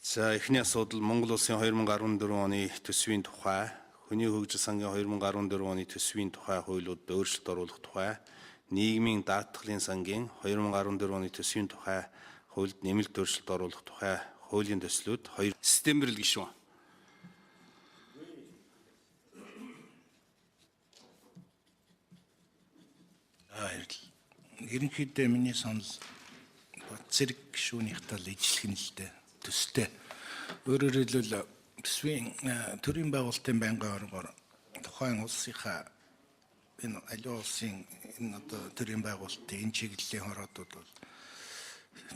За эхний асуудал Монгол Улсын 2014 оны төсвийн тухай, хүний хөгжил сангийн 2014 оны төсвийн тухай хуулиудад өөрчлөлт оруулах тухай, нийгмийн даатгалын сангийн 2014 оны төсвийн тухай хуульд нэмэлт өөрчлөлт оруулах тухай хуулийн төслүүд 2 Септембрэл гишүүн. Ерөнхийдөө миний санал зэрэг гишүүнийхтэй л ижилхэн л дээ төстэй. Өөрөөр хэлбэл төсвийн төрийн байгуулалтын байнгын оргоор тухайн улсынхаа энэ аливаа улсын энэ одоо төрийн байгуулалтын энэ чиглэлийн хороодууд бол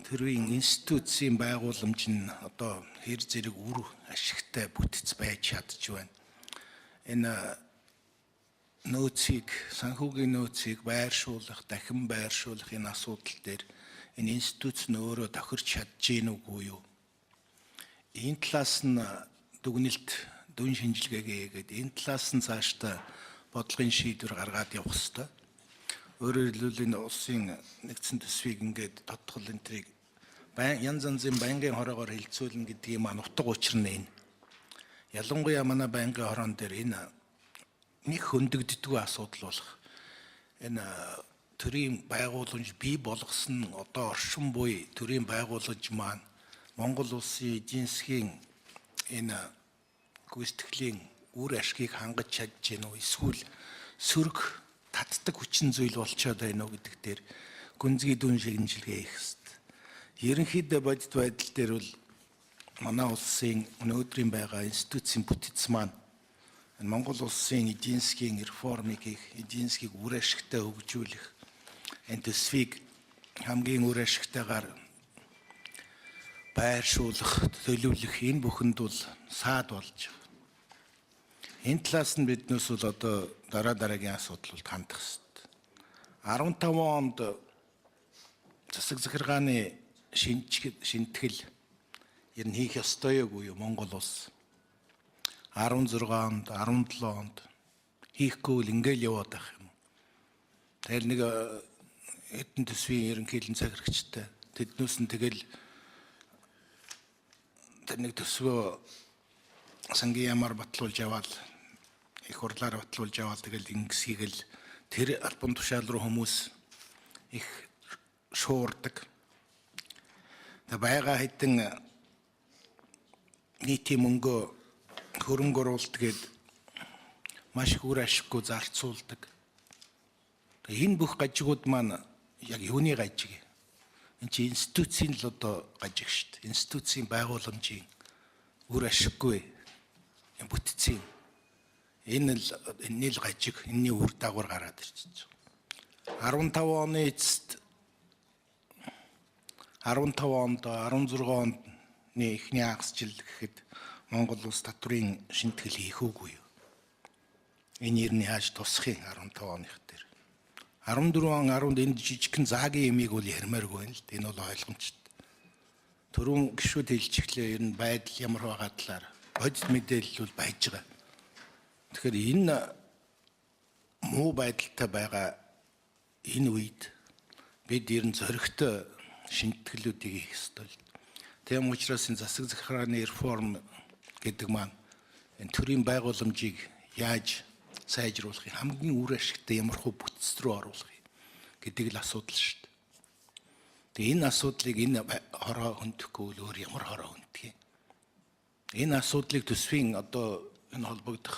төрийн институцийн байгууламж нь одоо хэр зэрэг үр ашигтай бүтц байж чадж байна. Энэ нөөцийг, санхүүгийн нөөцийг байршуулах, дахин байршуулах энэ асуудал дээр энэ институц нь өөрөө тохирч чадж гин үгүй юу? Энэ талаас нь дүгнэлт, дүн шинжилгээгээ хийгээд энэ талаас нь цаашдаа бодлогын шийдвэр гаргаад явах ёстой. Өөрөөр хэлбэл энэ улсын нэгдсэн төсвийг ингээд тодтгол энтрийг янз янзын байнгын хороогоор хилцүүлнэ гэдгийг маань утга учир нь энэ. Ялангуяа манай байнгын хороон дээр энэ нэг хөндөгддөг асуудал болох энэ төрийн байгууламж бий болгосон одоо оршин буй төрийн байгууламж маань Монгол улсын эдийн засгийн энэ гүйцэтгэлийн үр ашгийг хангаж чадж гэнэ үү, эсвэл сөрөг татдаг хүчин зүйл болчиход байна уу гэдэг дээр гүнзгий дүн шинжилгээ хийх хэрэгтэй. Ерөнхийдөө бодит байдал дээр бол манай улсын өнөөдрийн байгаа институцийн бүтц маань Монгол улсын эдийн засгийн реформыг хийх, эдийн засгийг үр ашигтай хөгжүүлэх, энэ төсвийг хамгийн үр ашигтайгаар байршуулах, төлөвлөх энэ бүхэнд бол саад болж байна. Энэ талаас нь биднээс бол одоо дараагийн асуудлууд хандах хэрэгтэй. 15 онд засаг захиргааны шинтгэл ер нь хийх ёстой юу Монгол улс? 16 онд, 17 онд хийхгүй л ингээл яваад байх юм. Тэгэл нэг хэдэн төсвийн ерөнхийлөн цагирагчтай тэднээс нь тэгэл нэг төсвөө сангийн ямар батлуулж яваад их хурлаар батлуулж яваад тэгэл ингэсгийг л тэр албан тушаал руу хүмүүс их шуурдаг. Тэг байгаа хэдэн нийтийн мөнгө хөрөнгө оруулалт гээд маш их үр ашиггүй зарцуулдаг. Энэ бүх гажигууд маань яг юуны гажиг? Энэ чинь институцийн л одоо гажиг шүү дээ. Институцийн байгууламжийн үр ашиггүй бүтцийн энэ л гажиг, энэний үр дагавар гараад ирчихэж байгаа. 15 оны эцэст 15 онд 16 онд эхний хагас жил гэхэд Монгол улс татврын шинтгэл хийх үгүй юу? Энэ нэрний хааж тусахын 15 оных дээр. 14 он 10-нд энэ жижигхэн заагийн ямиг бол ярмааргүй байна л. Энэ бол ойлгомжтой. Түрүүн гишүүд хэлчихлээ ер нь байдал ямар байгаа талаар бодит мэдээлэл бол байж байгаа. Тэгэхээр энэ муу байдалтай байгаа энэ үед бид ер нь зөрөгтэй шинтгэлүүдийг хийх ёстой. Тийм учраас энэ засаг захиргааны реформ гэдэг маань энэ төрийн байгууламжийг яаж сайжруулахыг хамгийн үр ашигтай ямархуу бүтц рүү оруулахыг гэдэг л асуудал шүү дээ. Тэгээ энэ асуудлыг энэ хороо хөндөхгүй л өөр ямар хороо хөндөх юм. Энэ асуудлыг төсвийн одоо энэ холбогдох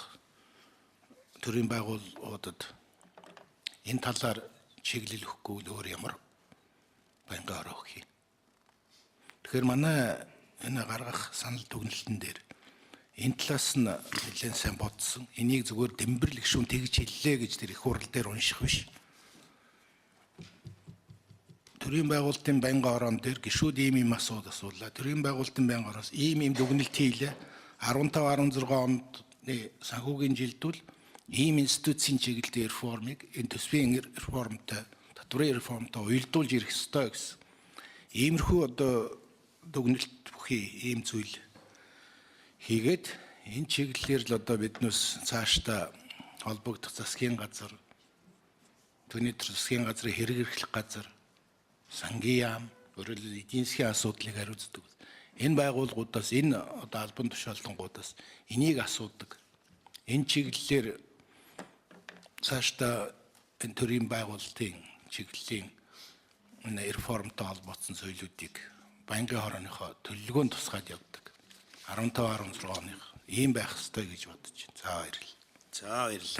төрийн байгууллагуудад энэ талаар чиглэл өгөхгүй л өөр ямар байнгын хороо өгөх юм. Тэгэхээр манай энэ гаргах санал дүгнэлтэн дээр энэ талаас нь нэлээд сайн бодсон. Энийг зүгээр Дэмбэрэл гишүүн тэгж хэллээ гэж тэр их хурал дээр унших биш. Төрийн байгуулалтын байнгын орон дээр гишүүд ийм асуудлаа. Төрийн байгуулалтын байнгын ороос ийм дүгнэлт хийлээ. 15-16 ондны санхүүгийн жилд бол ийм институцийн чиглэлийн реформыг энэ төсвийн реформтой, татврын реформтой уялдуулж ирэх ёстой гэсэн. Иймэрхүү одоо дүгнэлт бүхий ийм зүйл хийгээд энэ чиглэлээр л одоо биднээс цаашдаа холбогдох засгийн газар, түүний засгийн газрын хэрэг эрхлэх газар, сангийн яам, өөрөлд эдийн засгийн асуудлыг хариуцдаг Энэ байгууллагуудаас энэ одоо албан тушаалтангуудаас энийг асуудаг. Энэ чиглэлээр цаашдаа энэ төрийн байгуулалтын чиглэлийн энэ реформтой холбоотсон зүйлүүдийг банкны хорооныхоо төлөвлөгөөнд тусгаад явдаг. 15-16 оных ийм байх ёстой гэж бодож байна. За баярлалаа. За баярлалаа.